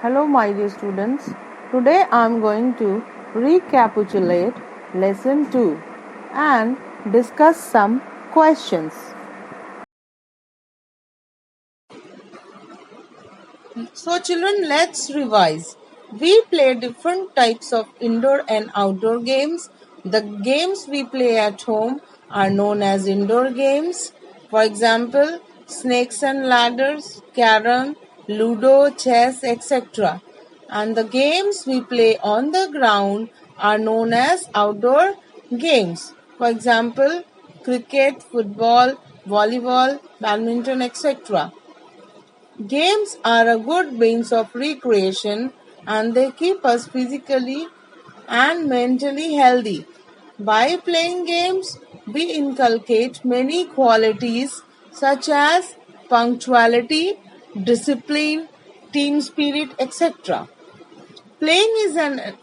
Hello my dear students. Today I am going to recapitulate lesson 2 and discuss some questions. So children, let's revise. We play different types of indoor and outdoor games. The games we play at home are known as indoor games. For example, snakes and ladders, carom, ludo, chess, etc. And the games we play on the ground are known as outdoor games. For example, cricket, football, volleyball, badminton, etc. Games are a good means of recreation and they keep us physically and mentally healthy. By playing games, we inculcate many qualities such as punctuality, discipline, team spirit, etc. Playing is an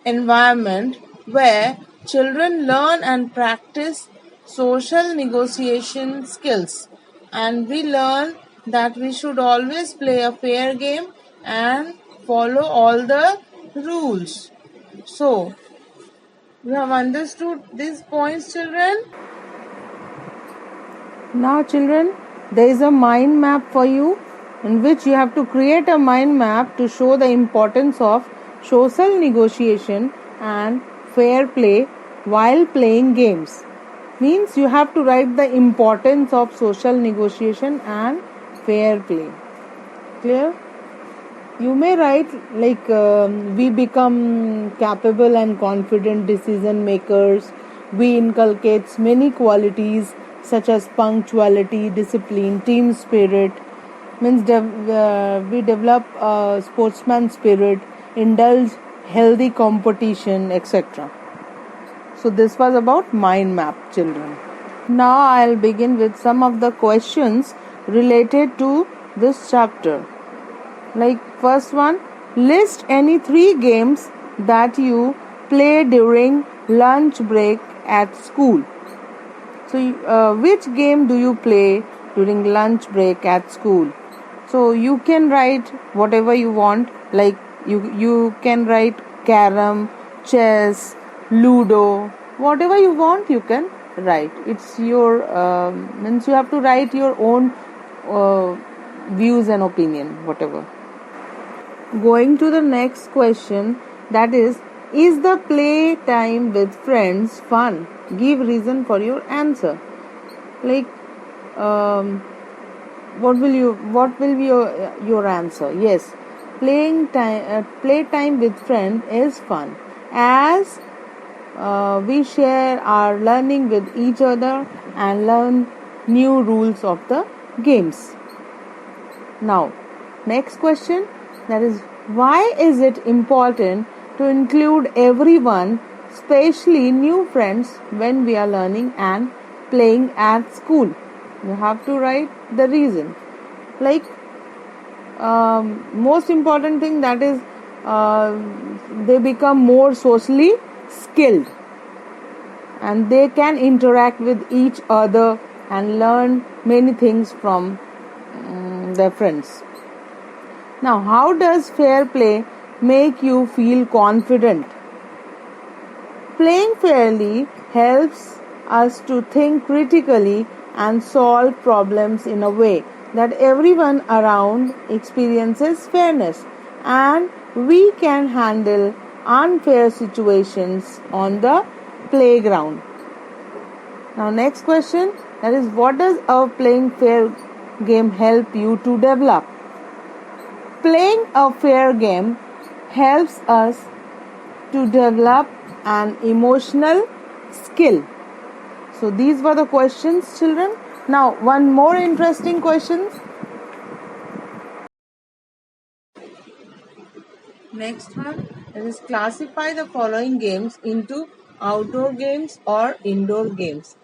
environment where children learn and practice social negotiation skills, and we learn that we should always play a fair game and follow all the rules. So, you have understood these points, children? Now, children, there is a mind map for you in which you have to create a mind map to show the importance of social negotiation and fair play while playing games. Means you have to write the importance of social negotiation and fair play. Clear? You may write like we become capable and confident decision makers. We inculcate many qualities such as punctuality, discipline, team spirit. Means we develop sportsman spirit, indulge healthy competition, etc. So this was about mind map, children. Now I'll begin with some of the questions related to this chapter. Like first one, list any 3 games that you play during lunch break at school. So which game do you play during lunch break at school? So you can write whatever you want, like you can write carom, chess, ludo, whatever you want you can write. It's your means you have to write your own views and opinion, whatever. Going to the next question, that is the play time with friends fun? Give reason for your answer. Like what will be your answer? Yes, play time with friend is fun, as we share our learning with each other and learn new rules of the games. Now, next question, that is why is it important to include everyone, especially new friends, when we are learning and playing at school? You have to write the reason. Like most important thing, that is they become more socially skilled and they can interact with each other and learn many things from their friends. Now, how does fair play make you feel confident? Playing fairly helps us to think critically and solve problems in a way that everyone around experiences fairness, and we can handle unfair situations on the playground. Now, next question, that is what does a playing fair game help you to develop? Playing a fair game helps us to develop an emotional skill. So these were the questions, children. Now one more interesting question. Next one is classify the following games into outdoor games or indoor games.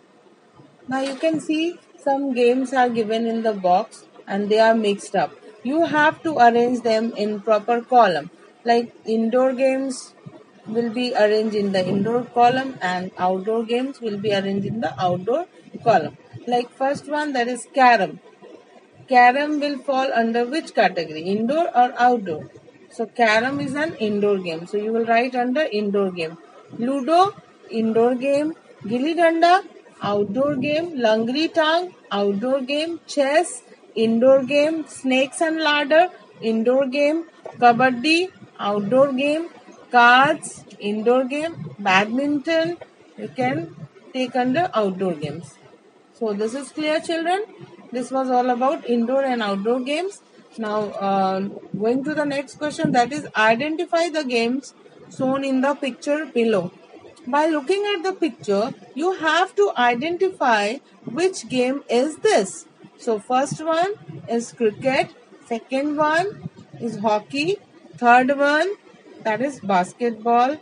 Now you can see some games are given in the box and they are mixed up. You have to arrange them in proper column. Like indoor games will be arranged in the indoor column and outdoor games will be arranged in the outdoor column. Like first one, that is carom. Carom will fall under which category? Indoor or outdoor? So carom is an indoor game. So you will write under indoor game. Ludo, indoor game. Gilli danda, outdoor game. Langri tang, outdoor game. Chess, indoor game. Snakes and ladder, indoor game. Kabaddi, outdoor game. Cards, indoor game. Badminton, you can take under outdoor games. So this is clear, children. This was all about indoor and outdoor games. Now going to the next question, that is identify the games shown in the picture below. By looking at the picture, you have to identify which game is this. So first one is cricket, second one is hockey, third one that is basketball,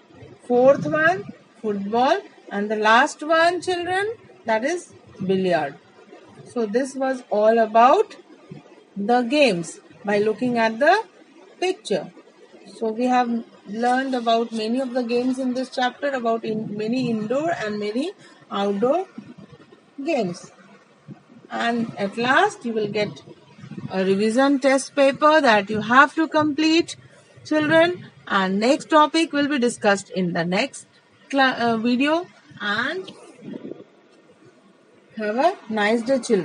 fourth one football, and the last one, children, that is billiard. So this was all about the games by looking at the picture. So we have learned about many of the games in this chapter, about many indoor and many outdoor games. And at last you will get a revision test paper that you have to complete, children, and next topic will be discussed in the next video. And have a nice day, children.